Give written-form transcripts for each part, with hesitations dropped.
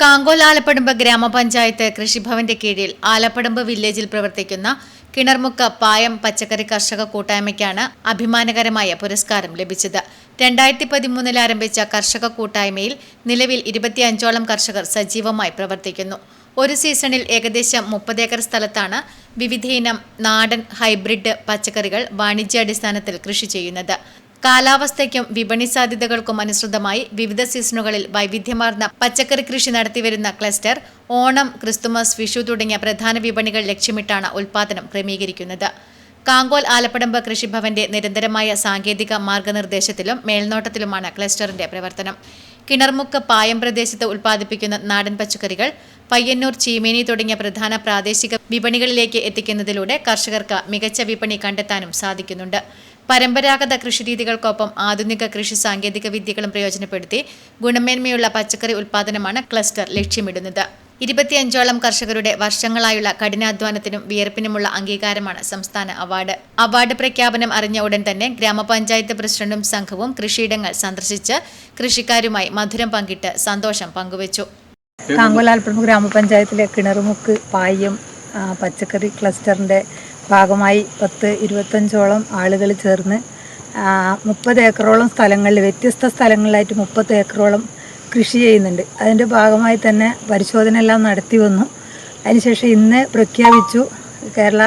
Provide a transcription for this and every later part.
കാങ്കോൽ ആലപ്പടമ്പ് ഗ്രാമപഞ്ചായത്ത് കൃഷിഭവന്റെ കീഴിൽ ആലപ്പടമ്പ് വില്ലേജിൽ പ്രവർത്തിക്കുന്ന കിണർമുക്ക് പായം പച്ചക്കറി കർഷക കൂട്ടായ്മയ്ക്കാണ് അഭിമാനകരമായ പുരസ്കാരം ലഭിച്ചത്. 2013 ആരംഭിച്ച കർഷക കൂട്ടായ്മയിൽ നിലവിൽ 25ഓളം കർഷകർ സജീവമായി പ്രവർത്തിക്കുന്നു. ഒരു സീസണിൽ ഏകദേശം 30 ഏക്കർ സ്ഥലത്താണ് വിവിധയിനം നാടൻ ഹൈബ്രിഡ് പച്ചക്കറികൾ വാണിജ്യാടിസ്ഥാനത്തിൽ കൃഷി ചെയ്യുന്നത്. കാലാവസ്ഥയ്ക്കും വിപണി സാധ്യതകൾക്കും അനുസൃതമായി വിവിധ സീസണുകളിൽ വൈവിധ്യമാർന്ന പച്ചക്കറി കൃഷി നടത്തിവരുന്ന ക്ലസ്റ്റർ ഓണം, ക്രിസ്തുമസ്, വിഷു തുടങ്ങിയ പ്രധാന വിപണികൾ ലക്ഷ്യമിട്ടാണ് ഉൽപ്പാദനം ക്രമീകരിക്കുന്നത്. കാങ്കോൽ ആലപ്പടമ്പ് കൃഷിഭവന്റെ നിരന്തരമായ സാങ്കേതിക മാർഗനിർദ്ദേശത്തിലും മേൽനോട്ടത്തിലുമാണ് ക്ലസ്റ്ററിന്റെ പ്രവർത്തനം. കിണർമുക്ക് പായം പ്രദേശത്ത് ഉൽപ്പാദിപ്പിക്കുന്ന നാടൻ പച്ചക്കറികൾ പയ്യന്നൂർ, ചീമേനി തുടങ്ങിയ പ്രധാന പ്രാദേശിക വിപണികളിലേക്ക് എത്തിക്കുന്നതിലൂടെ കർഷകർക്ക് മികച്ച വിപണി കണ്ടെത്താനും സാധിക്കുന്നുണ്ട്. പരമ്പരാഗത കൃഷിരീതികൾക്കൊപ്പം ആധുനിക കൃഷി സാങ്കേതിക വിദ്യകളും പ്രയോജനപ്പെടുത്തി ഗുണമേന്മയുള്ള പച്ചക്കറി ഉൽപ്പാദനമാണ് ക്ലസ്റ്റർ ലക്ഷ്യമിടുന്നത്. 25ഓളം കർഷകരുടെ വർഷങ്ങളായുള്ള കഠിനാധ്വാനത്തിനും വിയർപ്പിനുമുള്ള അംഗീകാരമാണ് സംസ്ഥാന അവാർഡ്. അവാർഡ് പ്രഖ്യാപനം അറിഞ്ഞ ഉടൻ തന്നെ ഗ്രാമപഞ്ചായത്ത് പ്രസിഡന്റും സംഘവും കൃഷിയിടങ്ങൾ സന്ദർശിച്ച് കൃഷിക്കാരുമായി മധുരം പങ്കിട്ട് സന്തോഷം പങ്കുവച്ചു. കാങ്കോൽ ആലപ്പടമ്പ് ഗ്രാമപഞ്ചായത്തിലെ കിണറുമുക്ക് പായം പച്ചക്കറി ക്ലസ്റ്ററിൻ്റെ ഭാഗമായി 10-25ഓളം ആളുകൾ ചേർന്ന് 30 ഏക്കറോളം സ്ഥലങ്ങളിൽ, വ്യത്യസ്ത സ്ഥലങ്ങളിലായിട്ട് 30 ഏക്കറോളം കൃഷി ചെയ്യുന്നുണ്ട്. അതിൻ്റെ ഭാഗമായി തന്നെ പരിശോധന എല്ലാം നടത്തി വന്നു. അതിനുശേഷം ഇന്ന് പ്രഖ്യാപിച്ചു, കേരള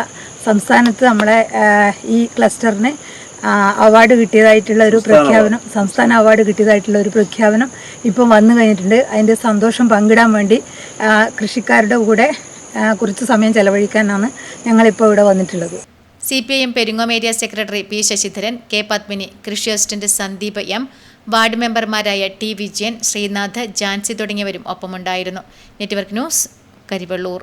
സംസ്ഥാനത്ത് നമ്മുടെ ഈ ക്ലസ്റ്ററിന് അവാർഡ് കിട്ടിയതായിട്ടുള്ള ഒരു പ്രഖ്യാപനം, സംസ്ഥാന അവാർഡ് കിട്ടിയതായിട്ടുള്ള ഒരു പ്രഖ്യാപനം ഇപ്പം വന്നു കഴിഞ്ഞിട്ടുണ്ട്. അതിൻ്റെ സന്തോഷം പങ്കിടാൻ വേണ്ടി കൃഷിക്കാരുടെ കൂടെ കുറച്ച് സമയം ചെലവഴിക്കാനാണ് ഞങ്ങളിപ്പോൾ ഇവിടെ വന്നിട്ടുള്ളത്. CPIM Peringome area secretary P Sasidharan, K Padmini, കൃഷി അസിസ്റ്റന്റ് സന്ദീപ് എം, വാർഡ് മെമ്പർമാരായ ടി വിജയൻ, ശ്രീനാഥ്, ജാൻസി തുടങ്ങിയവരും ഒപ്പമുണ്ടായിരുന്നു. Network news, Karivellur.